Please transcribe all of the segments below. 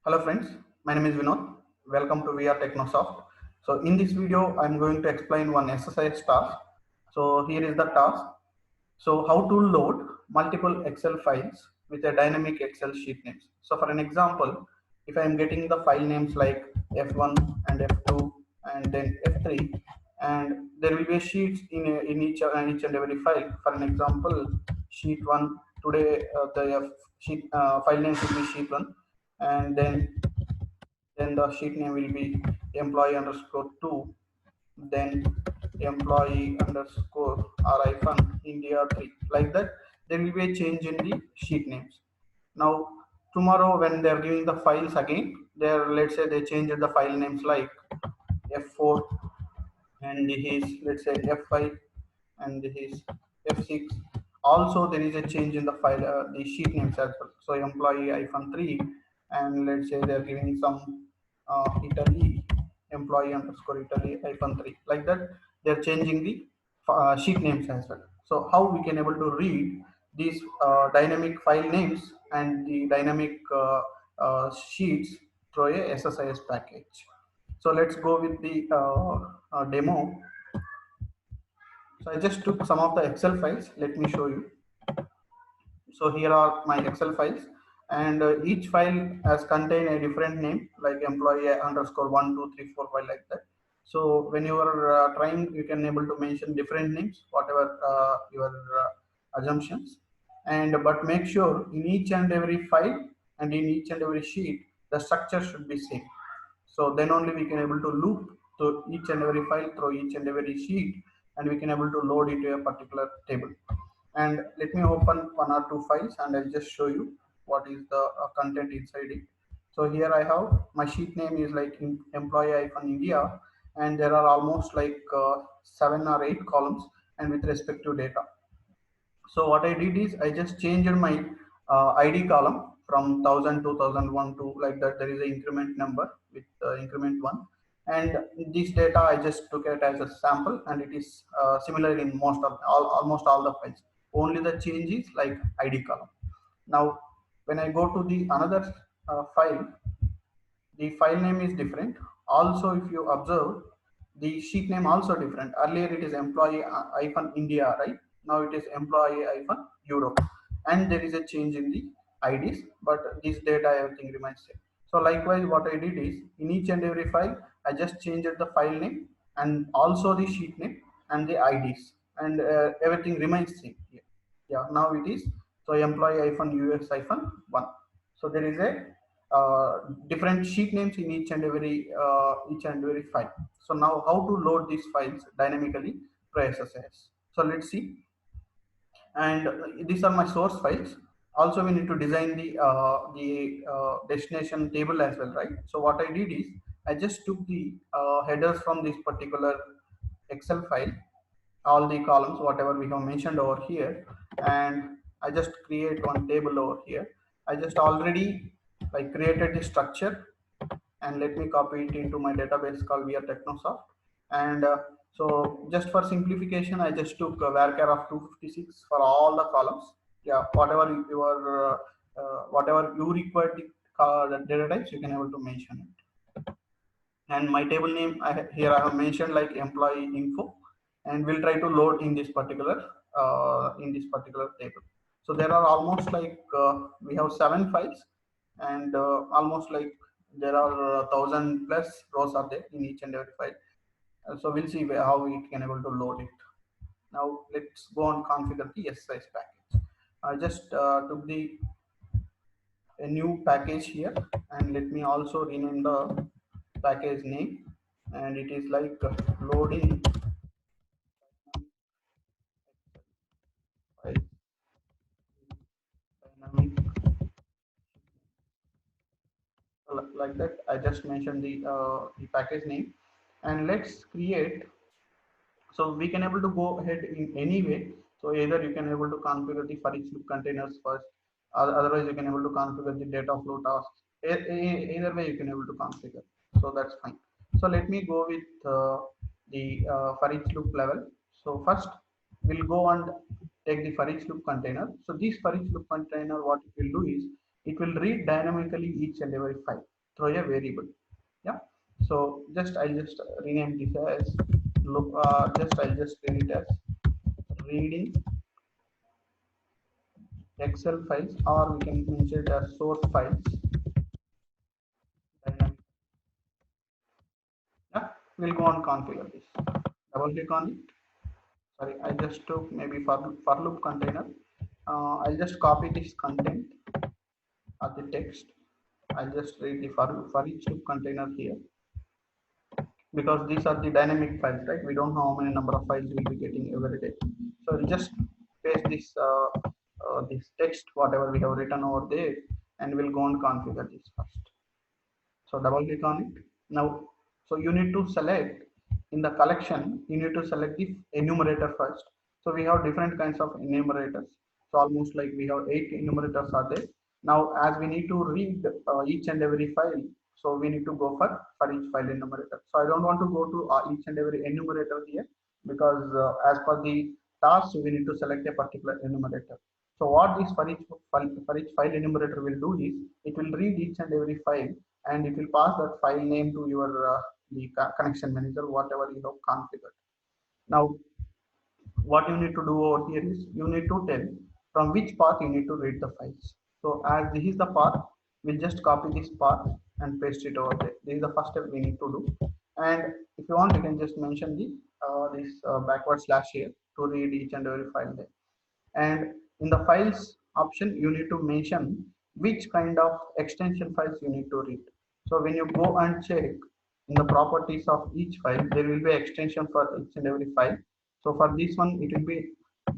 Hello friends, my name is Vinod. Welcome to VR Technosoft. So in this video, I'm going to explain one exercise task. So here is the task. So how to load multiple Excel files with a dynamic Excel sheet names. So for an example, if I'm getting the file names like F1 and F2 and then F3, and there will be sheets in each and every file. For an example, sheet 1, today the file name should be sheet 1, and then the sheet name will be employee underscore 2, then employee underscore r hyphen india 3, like that. There will be a change in the sheet names. Now tomorrow when they are giving the files again, there, let's say they changed the file names like f4, and his, let's say, f5, and his f6. Also there is a change in the file, the sheet names as well. So employee hyphen 3, and let's say they are giving some italy, employee underscore italy hyphen 3, like that. They're changing the sheet names as well. So how we can able to read these dynamic file names and the dynamic sheets through a SSIS package. So let's go with the demo. So I just took some of the Excel files. Let me show you. So here are my Excel files, and each file has contained a different name like employee underscore 1 2 3 4 5, like that. So when you are trying, you can able to mention different names, whatever your assumptions, and but make sure in each and every file and in each and every sheet the structure should be same. So then only we can able to loop to each and every file through each and every sheet, and we can able to load it to a particular table. And let me open one or two files and I'll just show you what is the content inside it. So here I have my sheet name is like employee hyphen india, and there are almost like 7 or 8 columns and with respect to data. So what I did is I just changed my ID column from 1000 to 1001 to, like that. There is an increment number with increment 1, and this data I just took it as a sample, and it is similar in almost all the files. Only the change is like ID column. Now when I go to the another file, the file name is different. Also if you observe, the sheet name also different. Earlier it is employee hyphen india, right? Now it is employee hyphen europe, and there is a change in the ids, but this data everything remains same. So likewise what I did is in each and every file I just changed the file name and also the sheet name and the ids, and everything remains same here. Yeah, now it is. So employee hyphen us hyphen 1. So there is a different sheet names in each and every file. So now how to load these files dynamically for SSIS. So let's see. And these are my source files. Also we need to design the destination table as well, right? So what I did is I just took the headers from this particular excel file, all the columns whatever we have mentioned over here, and I just create one table over here. I just already like created the structure, and let me copy it into my database called VR Technosoft. And so just for simplification, I just took varchar of 256 for all the columns. Yeah, whatever you require the data types, you can able to mention it. And my table name here I have mentioned like employee info, and we'll try to load in this particular table. So there are almost like we have 7 files, and almost like there are 1000 plus rows are there in each and every file. So we'll see how we can able to load it. Now let's go and configure the SSIS package. I just took the a new package here, and let me also rename the package name, and it is like loading file dynamic. So like that I just mentioned the package name, and let's create. So we can able to go ahead in any way. So either you can able to configure the for each loop containers first, otherwise you can able to configure the data flow tasks. Either way you can able to configure, so that's fine. So let me go with the for each loop level. So first we'll go and take the for each loop container. So this for each loop container, what it will do is it will read dynamically each and every file. throw a variable. Yeah. So I'll just rename this as look. I'll just read it as reading Excel files, or we can mention it as source files. Dynamic. Yeah. We'll go and configure this. Double click on it. Sorry, I just took maybe for loop container. I'll just copy this content of the text. I'll just read the for each loop container here, because these are the dynamic files, right? We don't know how many number of files we'll be getting every day. So we'll just paste this text whatever we have written over there, and we'll go and configure this first. So double click on it. Now, so you need to select in the collection, you need to select the enumerator first. So we have different kinds of enumerators. So almost like we have 8 enumerators are there. Now as we need to read each and every file, so we need to go for each file enumerator. So I don't want to go to each and every enumerator here, because as per the task we need to select a particular enumerator. So what this for each file enumerator will do is it will read each and every file, and it will pass that file name to your the connection manager, whatever you have configured. Now what you need to do over here is you need to tell from which path you need to read the files. So as this is the path, we'll just copy this path and paste it over there. This is the first step we need to do. And if you want, you can just mention the this backward slash here to read each and every file there. And in the files option, you need to mention which kind of extension files you need to read. So when you go and check in the properties of each file, there will be extension for each and every file. So for this one it will be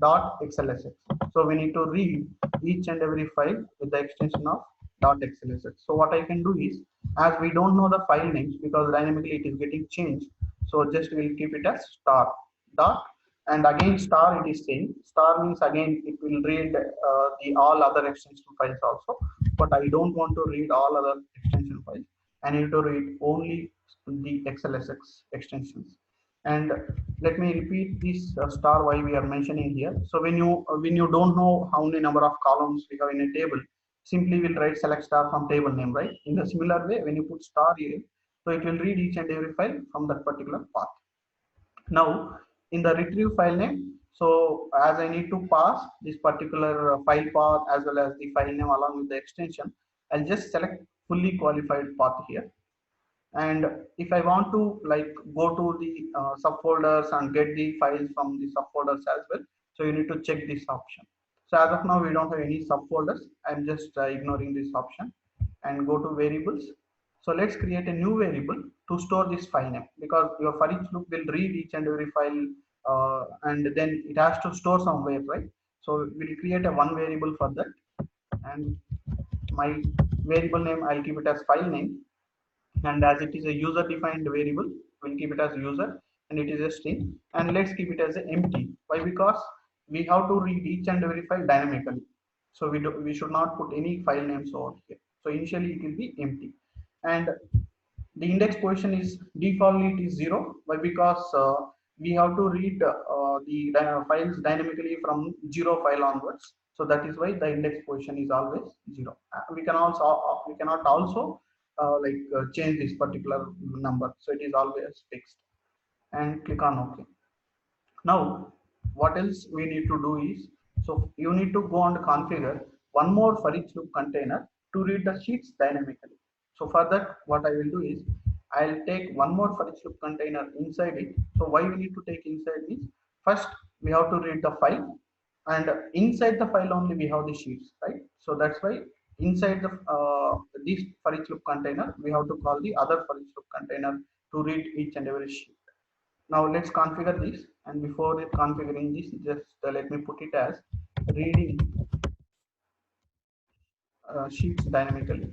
.xlsx. So we need to read each and every file with the extension of .xlsx. So what I can do is, as we don't know the file names because dynamically it is getting changed, so just we'll keep it as star dot, and again star it is saying star means again it will read the all other extension files also, but I don't want to read all other extension files. I need to read only the xlsx extensions. And let me repeat this star why we are mentioning here. So when you don't know how many number of columns we have in a table, simply we'll write select star from table name, right? In the similar way, when you put star here, so it will read each and every file from that particular path. Now in the retrieve file name, so as I need to pass this particular file path as well as the file name along with the extension, I'll just select fully qualified path here. And if I want to like go to the subfolders and get the files from the subfolders as well, so you need to check this option. So as of now we don't have any subfolders. I'm just ignoring this option and go to variables. So let's create a new variable to store this file name, because your for each loop will read each and every file and then it has to store somewhere, right? So we'll create a one variable for that, and my variable name I'll keep it as file name, and as it is a user defined variable, we'll keep it as user, and it is a string, and let's keep it as a empty. Why? Because we have to read each and every file dynamically, so we should not put any file names over here. So initially it will be empty, and the index position is defaultly it is 0. Why? Because we have to read the files dynamically from 0 file onwards, so that is why the index position is always 0. We can also we cannot also change this particular number, so it is always fixed. And click on OK. Now what else we need to do is, so you need to go and configure one more for each loop container to read the sheets dynamically. So for that what I will do is I'll take one more for each loop container inside it. So why we need to take inside is, first we have to read the file, and inside the file only we have the sheets, right? So that's why inside the this for each loop container we have to call the other for each loop container to read each and every sheet. Now let's configure this, and before configuring this, just let me put it as reading sheets dynamically,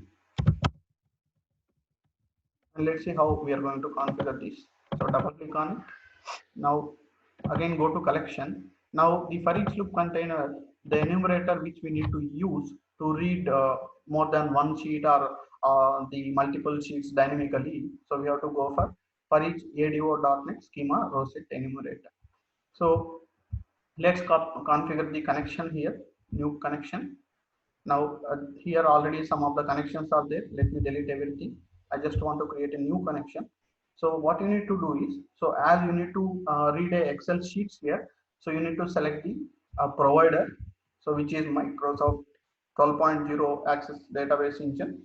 and let's see how we are going to configure this. So double click on it. Now again go to collection. Now the for each loop container, the enumerator which we need to use to read more than one sheet or the multiple sheets dynamically, so we have to go for each ADO.NET schema row set enumerator. So let's configure the connection here, new connection. Now here already some of the connections are there. Let me delete everything I just want to create a new connection. So what you need to do is, so as you need to read a Excel sheets here, so you need to select the provider, so which is Microsoft 12.0 Access Database Engine.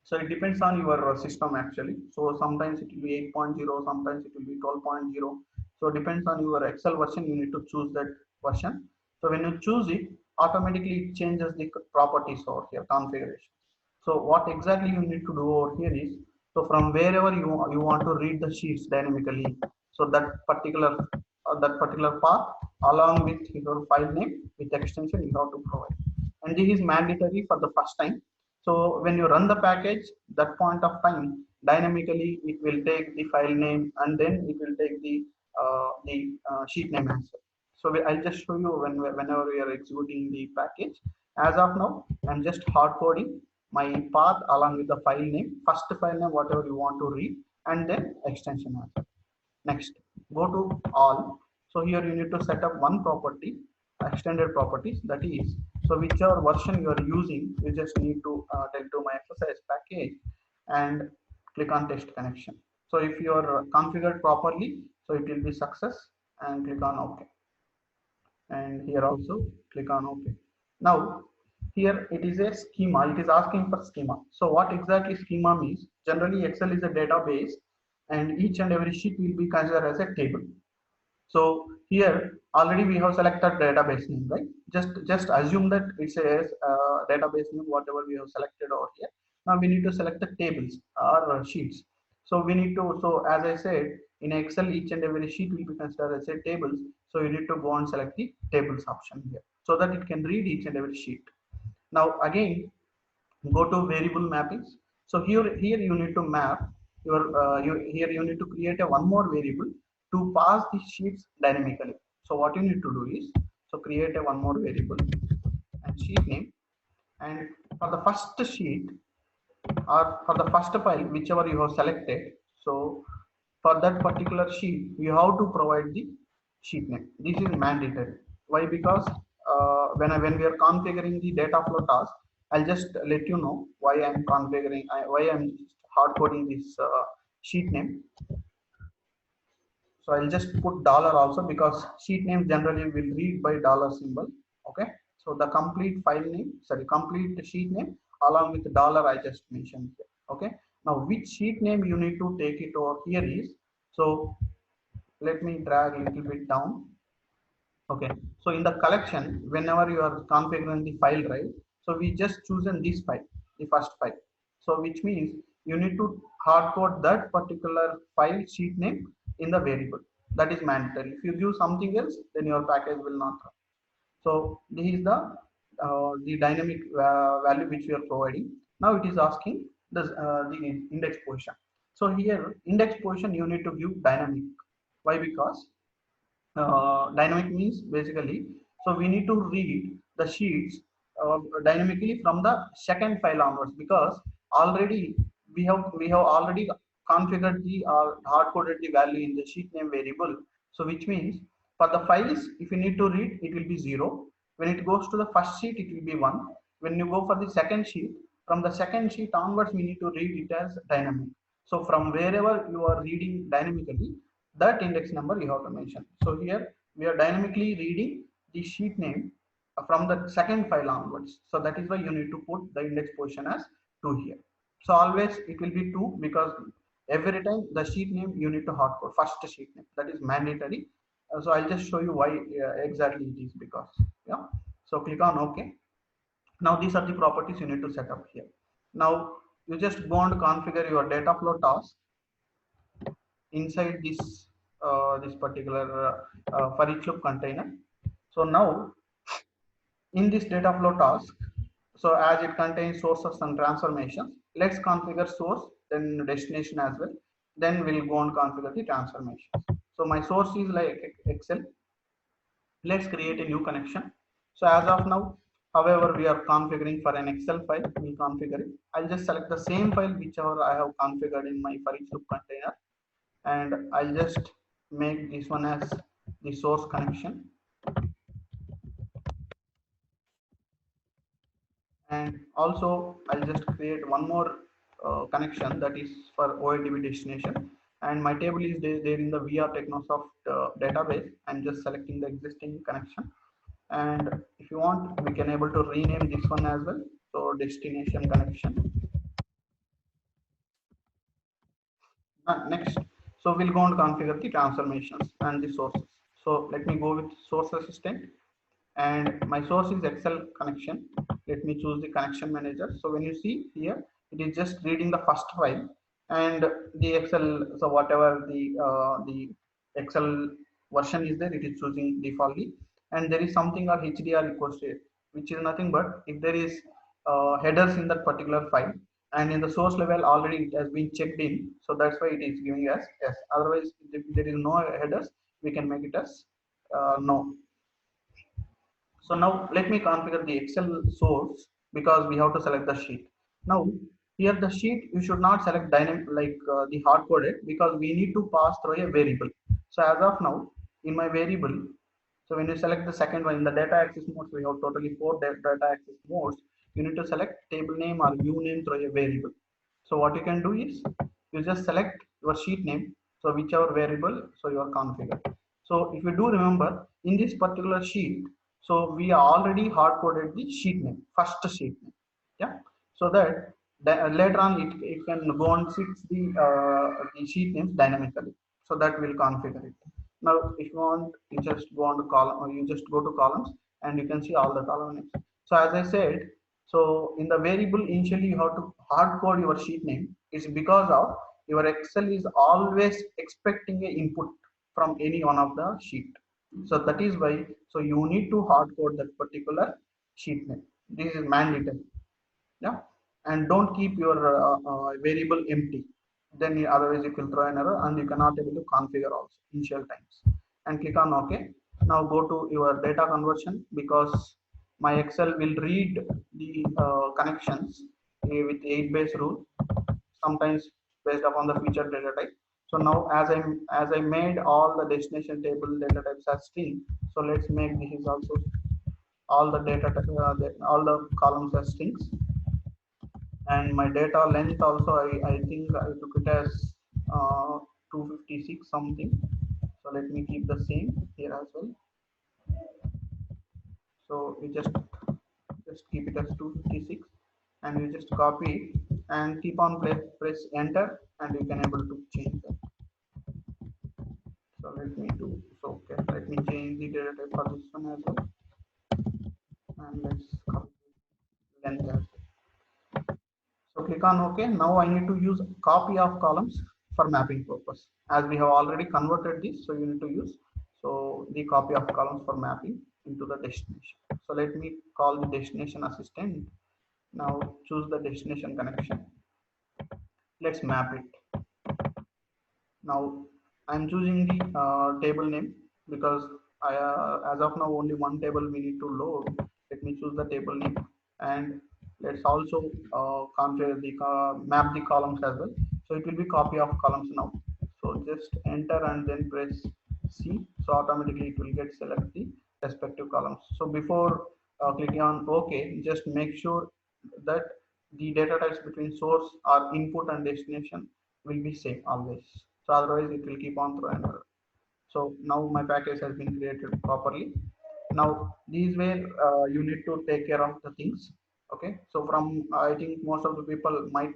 So it depends on your system actually. So sometimes it will be 8.0, sometimes it will be 12.0. So depends on your Excel version, you need to choose that version. So when you choose it, automatically it changes the properties over here, configuration. So what exactly you need to do over here is, so from wherever you want to read the sheets dynamically, so that particular path along with your file name with extension you have to provide, and this is mandatory for the first time. So when you run the package, that point of time, dynamically it will take the file name and then it will take the sheet name as well. So I'll just show you whenever we are executing the package. As of now, I'm just hard coding my path along with the file name, first file name, whatever you want to read, and then extension as well. Next, go to all. So here you need to set up one property, extended properties, that is, so whichever version you are using, you just need to tell to my exercise package and click on test connection. So if you are configured properly, so it will be success, and click on OK. And here also click on OK. Now here it is a schema, it is asking for schema. So what exactly schema means? Generally Excel is a database and each and every sheet will be considered as a table. So here already we have selected database name, right? Just assume that it says database name, whatever we have selected over here. Now we need to select the tables or sheets. So we need to, so as I said, in Excel each and every sheet will be considered as a tables. So you need to go and select the tables option here so that it can read each and every sheet. Now again, go to variable mappings. So here you need to map your here you need to create a one more variable to pass the sheets dynamically. So what you need to do is, so create a one more variable and sheet name, and for the first sheet or for the first file whichever you have selected, so for that particular sheet you have to provide the sheet name. This is mandatory. Why? Because when we are configuring the data flow task, I'll just let you know why I'm configuring, why I'm hard coding this sheet name. So I'll just put dollar also because sheet name generally will read by dollar symbol. Okay. So the complete file name, sorry, complete sheet name along with dollar I just mentioned here. Okay. Now which sheet name you need to take it over here is, so let me drag a little bit down. Okay. So in the collection, whenever you are configuring the file drive, so we just chosen this file, the first file. So which means you need to hard code that particular file sheet name in the variable. That is mandatory. If you give something else, then your package will not run. So this is the dynamic value which we are providing. Now it is asking the index position. So here index position you need to give dynamic. Why? Because dynamic means basically, so we need to read the sheets dynamically from the second file onwards, because already we have already configured the hard coded the value in the sheet name variable. So which means for the files, if you need to read, it will be 0. When it goes to the first sheet, it will be 1. When you go for the second sheet, from the second sheet onwards we need to read it as dynamic. So from wherever you are reading dynamically, that index number you have to mention. So here we are dynamically reading the sheet name from the second file onwards. So that is why you need to put the index position as 2 here. So always it will be 2, because every time the sheet name you need to hard code first sheet name. That is mandatory. So I'll just show you why exactly it is, because yeah. So click on OK. Now these are the properties you need to set up here. Now you just go and configure your data flow task inside this particular for each loop container. So now in this data flow task, so as it contains sources and transformations, let's configure source, then destination as well, then we'll go and configure the transformations. So my source is like Excel. Let's create a new connection. So as of now, however we are configuring for an Excel file, we configure it. I'll just select the same file whichever I have configured in my for each loop container, and I'll just make this one as the source connection, and also I'll just create one more connection, that is for OLTP destination, and my table is there in the VR Technosoft database. I'm just selecting the existing connection, and if you want, we can able to rename this one as well. So destination connection. Next, so we'll go and configure the transformations and the sources. So let me go with source assistant, and my source is Excel connection. Let me choose the connection manager. So when you see here, it is just reading the first file and the Excel. So whatever the Excel version is there, it is choosing defaultly, and there is something called HDR equals to it, which is nothing but if there is headers in that particular file, and in the source level already it has been checked in, so that's why it is giving us yes. Otherwise, if there is no headers, we can make it as no. So now let me configure the Excel source because we have to select the sheet. Now here the sheet you should not select dynamic like the hard coded, because we need to pass through a variable. So as of now in my variable, so when you select the second one in the data access modes, we have totally four data access modes. You need to select table name or view name through a variable. So what you can do is you just select your sheet name. So whichever variable, so you are configured. So if you do remember in this particular sheet, so we already hard coded the sheet name, first sheet name. Yeah. So that later on it can go and fix the sheet names dynamically. So that will configure it. Now, if you want, you just go on to column, or you just go to columns, and you can see all the column names. So as I said, so in the variable initially you have to hard code your sheet name. It's because of your Excel is always expecting a input from any one of the sheet. So that is why, so you need to hard code that particular sheet name. This is mandatory. Yeah, and don't keep your variable empty, then otherwise it will throw an error and you cannot able to configure also initial times. And click on OK. Now go to your data conversion, because my Excel will read the connections with 8 base rule, sometimes based upon the feature data type. So now as I made all the destination table data types as string, so let's make this is also all the data all the columns as strings. And my data length also, I think I took it as 256 something. So let me keep the same here as well. So we just keep it as 256, and you just copy it and keep on press enter, and you can able to change that. So let me do so. Okay, let me change the data type for this one as well, and let's copy length as well. So click on OK. Now I need to use copy of columns for mapping purpose. As we have already converted this, so you need to use so the copy of columns for mapping into the destination. So let me call the destination assistant. Now choose the destination connection. Let's map it. Now I'm choosing the table name because as of now only one table we need to load. Let me choose the table name, and let's also configure the map the columns as well. So it will be copy of columns now. So just enter and then press C. So automatically it will get select the respective columns. So before clicking on OK, just make sure that the data types between source or input and destination will be same always. So otherwise it will keep on throwing error. So now my package has been created properly. Now these where you need to take care of the things. Okay, so from I think most of the people might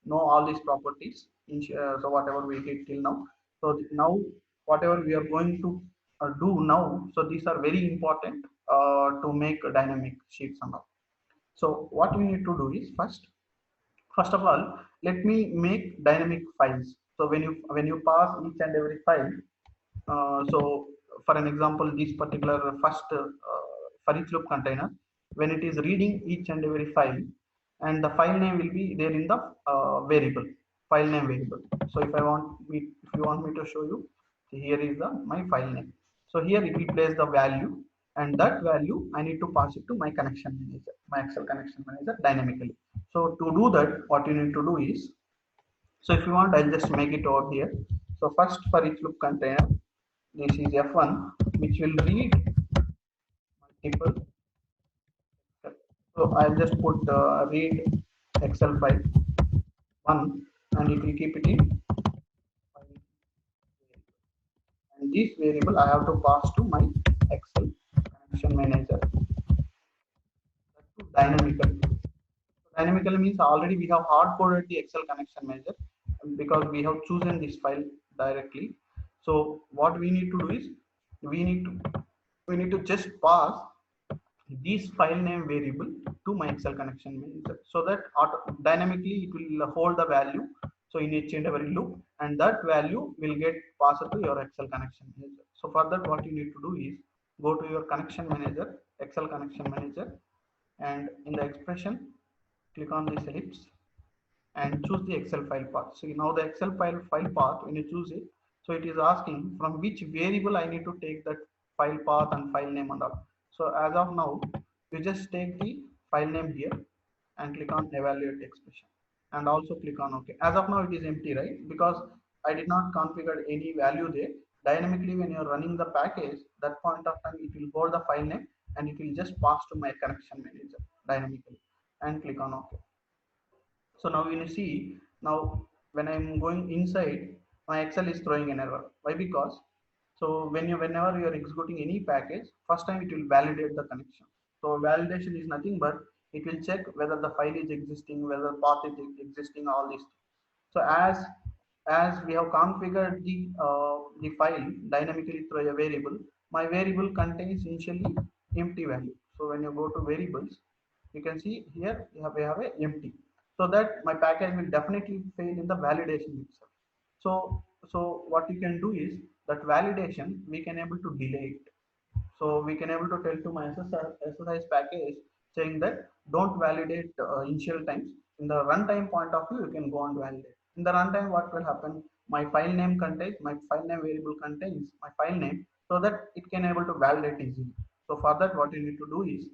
know all these properties in, so whatever we did till now. So now whatever we are going to do now, so these are very important to make dynamic sheets and all. So what we need to do is first of all, let me make dynamic files. So when you pass each and every file, so for an example, this particular first for each loop container, when it is reading each and every file, and the file name will be there in the variable file name variable. So if you want me to show you, so here is the my file name. So here it will place the value, and that value I need to pass it to my connection manager, my Excel connection manager dynamically. So to do that, what you need to do is, so if you want, I'll just make it over here. So first for each loop container, this is F1, which will read multiple. So I'll just put read Excel file 1 and it will keep it in file variable. And this variable I have to pass to my Excel connection manager dynamically. So dynamically means already we have hard coded the Excel connection manager because we have chosen this file directly. So what we need to do is we need to just pass this file name variable to my Excel connection manager so that dynamically it will hold the value. So in each and every loop, and that value will get passed to your Excel connection manager. So for that, what you need to do is go to your connection manager, Excel connection manager, and in the expression, click on this ellipse and choose the Excel file path. So now the Excel file path, when you choose it, so it is asking from which variable I need to take that file path and file name and all. So as of now, you just take the file name here and click on evaluate expression and also click on OK. As of now, it is empty, right? Because I did not configure any value there. Dynamically, when you're running the package, that point of time, it will hold the file name and it will just pass to my connection manager dynamically and click on OK. So now you see, now when I'm going inside, my Excel is throwing an error. Why? Because so whenever you're executing any package, first time it will validate the connection. So validation is nothing but it will check whether the file is existing, whether path is existing, all these things. So as we have configured the file dynamically through a variable, my variable contains initially empty value. So when you go to variables, you can see here we have a empty, so that my package will definitely fail in the validation itself. So what you can do is that validation we can able to delay it. So we can able to tell to my SSIS package saying that don't validate initial times. In the runtime point of view, you can go and validate. In the runtime, what will happen? My file name contains, my file name variable contains my file name, so that it can able to validate easily. So for that, what you need to do is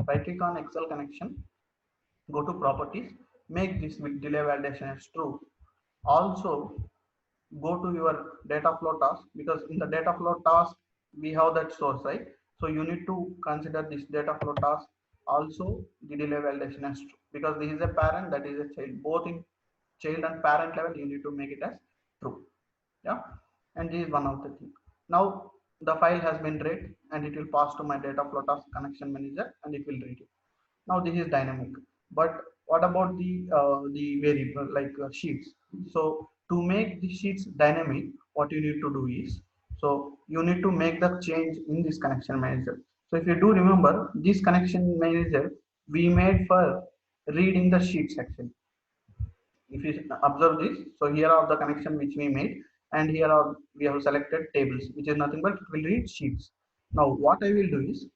right click on Excel connection, go to properties, make this with delay validation as true. Also go to your data flow task, because in the data flow task we have that source, right? So you need to consider this data flow task also the delay validation as true, because this is a parent, that is a child. Both in child and parent level you need to make it as true. Yeah, and this is one of the thing. Now the file has been read and it will pass to my data flow task connection manager and it will read it. Now this is dynamic, but what about the variable like sheets? So to make the sheets dynamic, what you need to do is, so you need to make the change in this connection manager. So if you do remember, this connection manager we made for reading the sheets section. If you observe this, so here are the connection which we made, and here are we have selected tables, which is nothing but it will read sheets. Now what I will do is,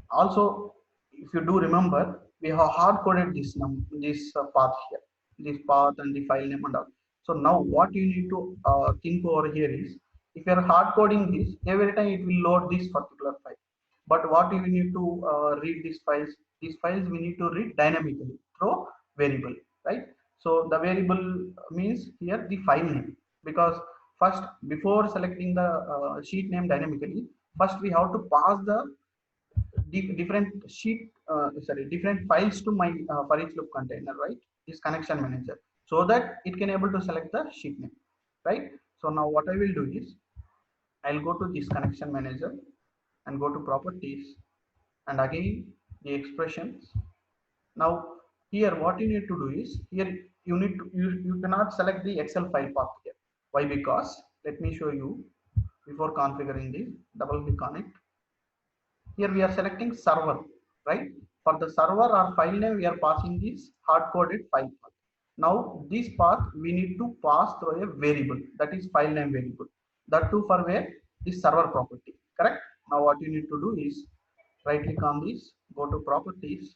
also if you do remember, we have hard coded this path here, this path and the file name and all. So now what you need to think over here is, if you are hard coding this, every time it will load this particular file, but what you need to read these files we need to read dynamically through variable, right? So the variable means here the file name, because first before selecting the sheet name dynamically, first we have to pass the different files to my for each loop container, right? This connection manager, so that it can able to select the sheet name, right? So now what I will do is, I'll go to this connection manager and go to properties, and again the expressions. Now here what you need to do is, here you cannot select the Excel file path here. Why? Because let me show you. Before configuring this, double click on it. Here we are selecting server, right? For the server or file name, we are passing this hard-coded file path. Now this path we need to pass through a variable, that is file name variable. That too for where? This server property, correct? Now what you need to do is right click on this, go to properties,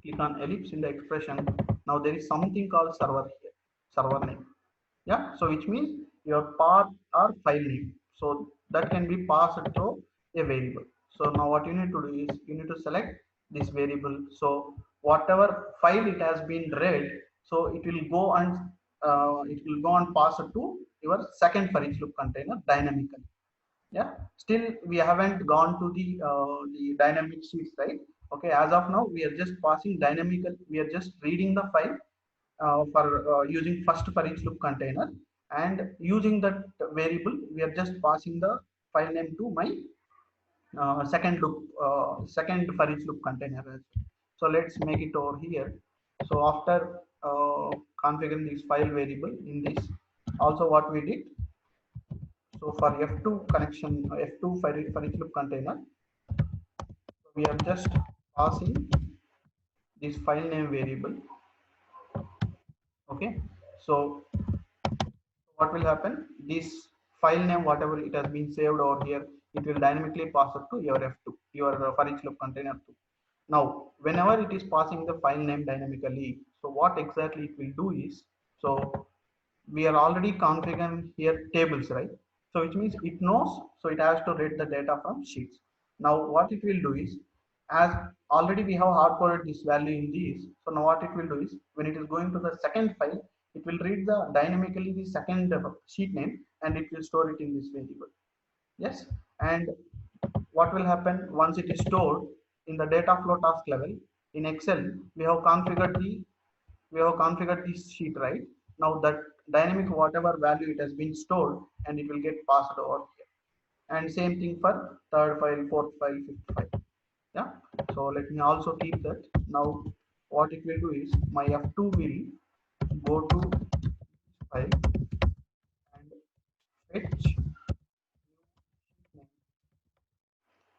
click on ellipse in the expression. Now there is something called server here, server name. Yeah, so which means your path or file name, so that can be passed through a variable. So now what you need to do is, you need to select this variable. So whatever file it has been read, so it will go and pass it to your second for each loop container dynamically. Yeah, still we haven't gone to the dynamic sheets, right? Okay, as of now we are just passing dynamical, we are just reading the file for using first for each loop container, and using that variable we are just passing the file name to my second for each loop container as well. So let's make it over here. So after configuring this file variable in this, also what we did, so for F2 connection, F2 for each loop container, we are just passing this file name variable. Okay, so what will happen, this file name whatever it has been saved over here, it will dynamically pass it to your F2, your for each loop container 2. Now whenever it is passing the file name dynamically, so what exactly it will do is, so we are already configuring here tables, right? So which means it knows, so it has to read the data from sheets. Now what it will do is, as already we have hard coded this value in these, so now what it will do is, when it is going to the second file, it will read the dynamically the second sheet name, and it will store it in this variable. Yes, and what will happen once it is stored in the data flow task level in Excel, we have configured the this sheet, right? Now that dynamic whatever value it has been stored, and it will get passed over here. And same thing for third file, fourth file, fifth file. Yeah, so let me also keep that. Now what it will do is, my F2 will go to file and fetch,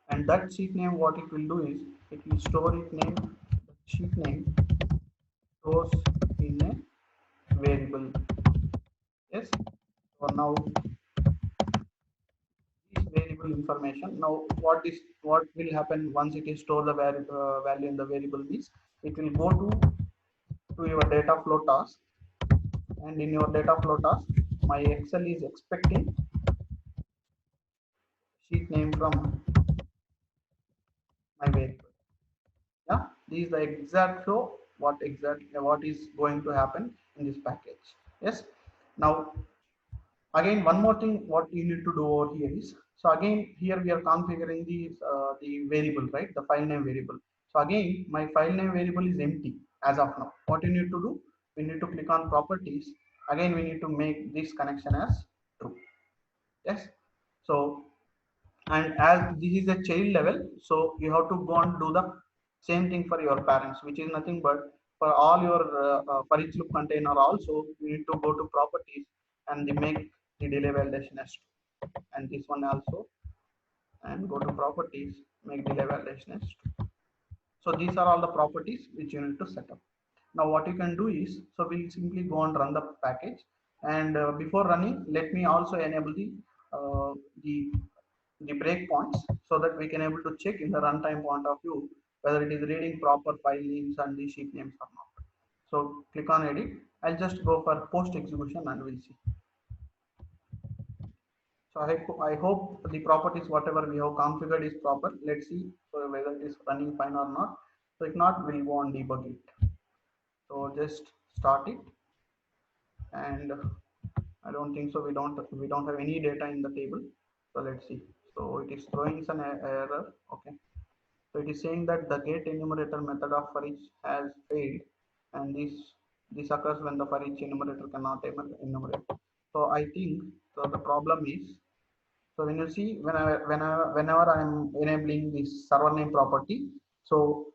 and that sheet name what it will do is, it will store it name, the sheet name stores in a variable. Yes, so now this variable information, now what will happen once it is store the value in the variable means, it will go to your data flow task, and in your data flow task, my Excel is expecting sheet name from my variable. Yeah, this is the exact flow, what is going to happen in this package. Yes, now again one more thing what you need to do over here is, so again here we are configuring the variable, right, the file name variable. So again my file name variable is empty as of now. What you need to do, we need to click on properties. Again we need to make this connection as true. Yes, so, and as this is a child level, so you have to go and do the same thing for your parents, which is nothing but for all your for each loop container also, you need to go to properties and they make the delay validation as true. And this one also, and go to properties, make delay validation as true. So these are all the properties which you need to set up. Now what you can do is, so we'll simply go and run the package, and before running, let me also enable uh, the the breakpoints, so that we can able to check in the runtime point of view whether it is reading proper file names and the sheet names or not. So click on edit. I'll just go for post execution and we'll see. So I hope the properties whatever we have configured is proper. Let's see so whether it is running fine or not. So if not, we'll go and debug it. So just start it, and I don't think so. We don't have any data in the table. So let's see. So it is throwing some error. Okay. So it is saying that the get enumerator method of for each has failed, and this occurs when the for each enumerator cannot enumerate. So I think so the problem is, so when you see whenever I am enabling this server name property, so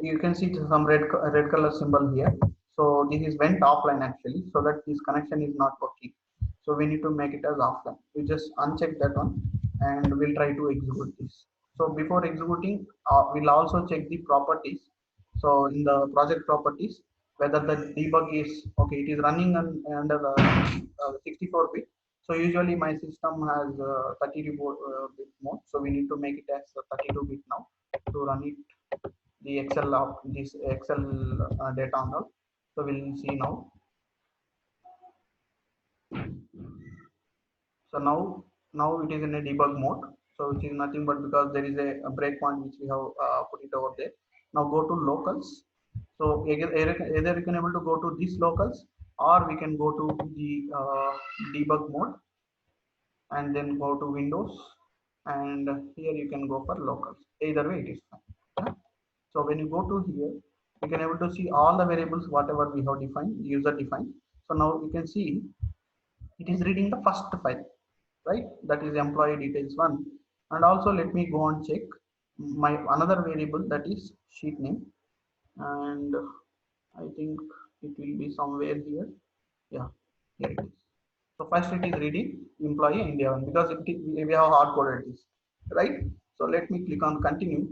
you can see some red color symbol here. So this is went offline actually, so that this connection is not working. So we need to make it as offline. We just uncheck that one, and we'll try to execute this. So before executing, we'll also check the properties. So in the project properties, whether the debug is okay, it is running under 64 bit. So usually my system has 32 bit mode, so we need to make it as 32 bit now to run it, the Excel of this Excel data and all. So we'll see now. So now it is in a debug mode. So which is nothing but because there is a breakpoint which we have put it over there. Now go to locals. So either you can able to go to these locals, or we can go to the debug mode and then go to Windows, and here you can go for locals. Either way it is fine. Yeah? So when you go to here, you can able to see all the variables whatever we have defined, user defined. So now you can see it is reading the first file, right? That is employee details one. And also let me go and check my another variable, that is sheet name. And I think it will be somewhere here. Yeah, here it is. So first it is reading employee India one because we have hard coded this, right? So let me click on continue.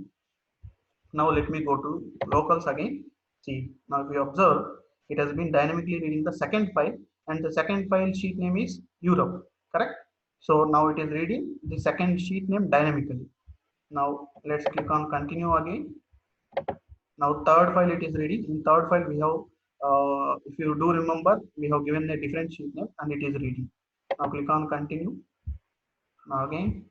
Now let me go to locals again. See, now if you observe, it has been dynamically reading the second file, and the second file sheet name is Europe, correct? So now it is reading the second sheet name dynamically. Now let's click on continue again. Now third file it is reading. In third file we have, if you do remember, we have given a different sheet name and it is reading. Now click on continue. Now again,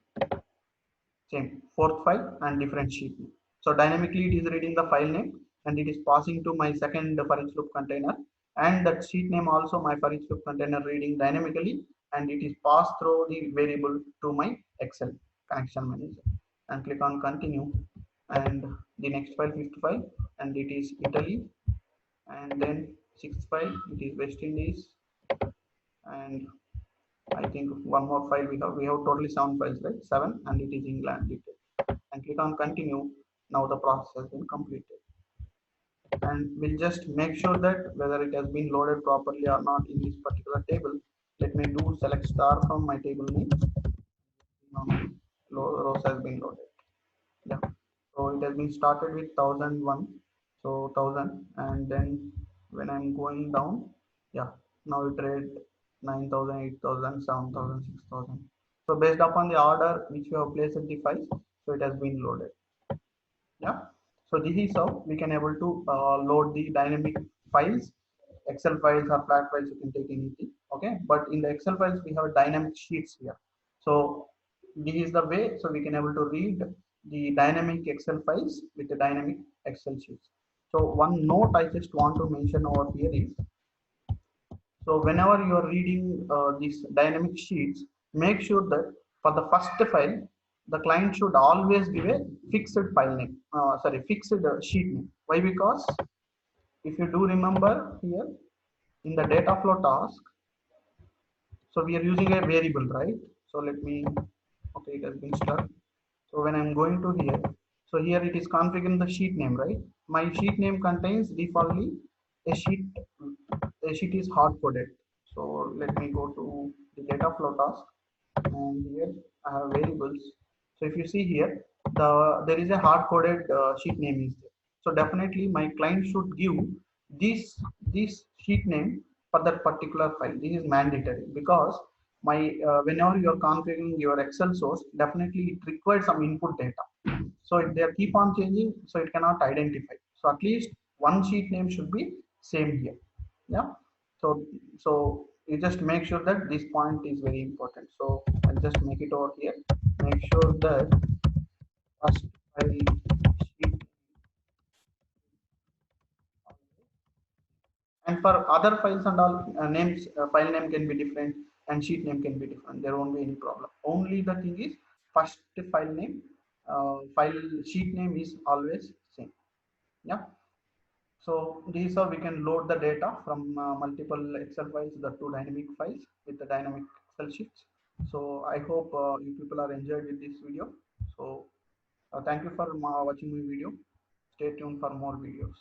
same fourth file and different sheet name. So dynamically it is reading the file name and it is passing to my second for each loop container, and that sheet name also my for each loop container reading dynamically, and it is passed through the variable to my Excel connection manager. And click on continue, and the next file, fifth file, and it is Italy, and then sixth file it is West Indies, and I think one more file we have totally 7 files, right? 7, and it is England detail. And click on continue. Now the process has been completed, and we'll just make sure that whether it has been loaded properly or not in this particular table. Let me do select star from my table name. Rows has been loaded. Yeah, so it has been started with 1001, so 1000, and then when I'm going down, yeah, now it read 9000, 8000, 7000, 6000. So based upon the order which you have placed the files, so it has been loaded. Yeah, so this is how we can able to load the dynamic files, Excel files or flat files, you can take anything. Okay, but in the Excel files we have dynamic sheets here. So this is the way, so we can able to read the dynamic Excel files with the dynamic Excel sheets. So one note I just want to mention over here is, so whenever you are reading these dynamic sheets, make sure that for the first file, the client should always give a fixed file name, fixed sheet name. Why? Because if you do remember here in the data flow task, so we are using a variable, right? So let me, okay, it has been stuck. So when I'm going to here, so here it is configuring the sheet name, right? My sheet name contains defaultly a sheet. A sheet is hard coded. So let me go to the data flow task, and here I have variables. So if you see here, there is a hard coded sheet name is there. So definitely my client should give this sheet name for that particular file. This is mandatory because my whenever you are configuring your Excel source, definitely it requires some input data. So if they keep on changing, so it cannot identify. So at least one sheet name should be same here. Yeah. So you just make sure that this point is very important. So I'll just make it over here. Make sure that first file sheet, and for other files and all names, file name can be different and sheet name can be different. There won't be any problem. Only the thing is first file name, file sheet name is always same. Yeah. So these are, we can load the data from multiple Excel files, the two dynamic files with the dynamic Excel sheets. So I hope you people are enjoyed with this video. So thank you for watching my video. Stay tuned for more videos.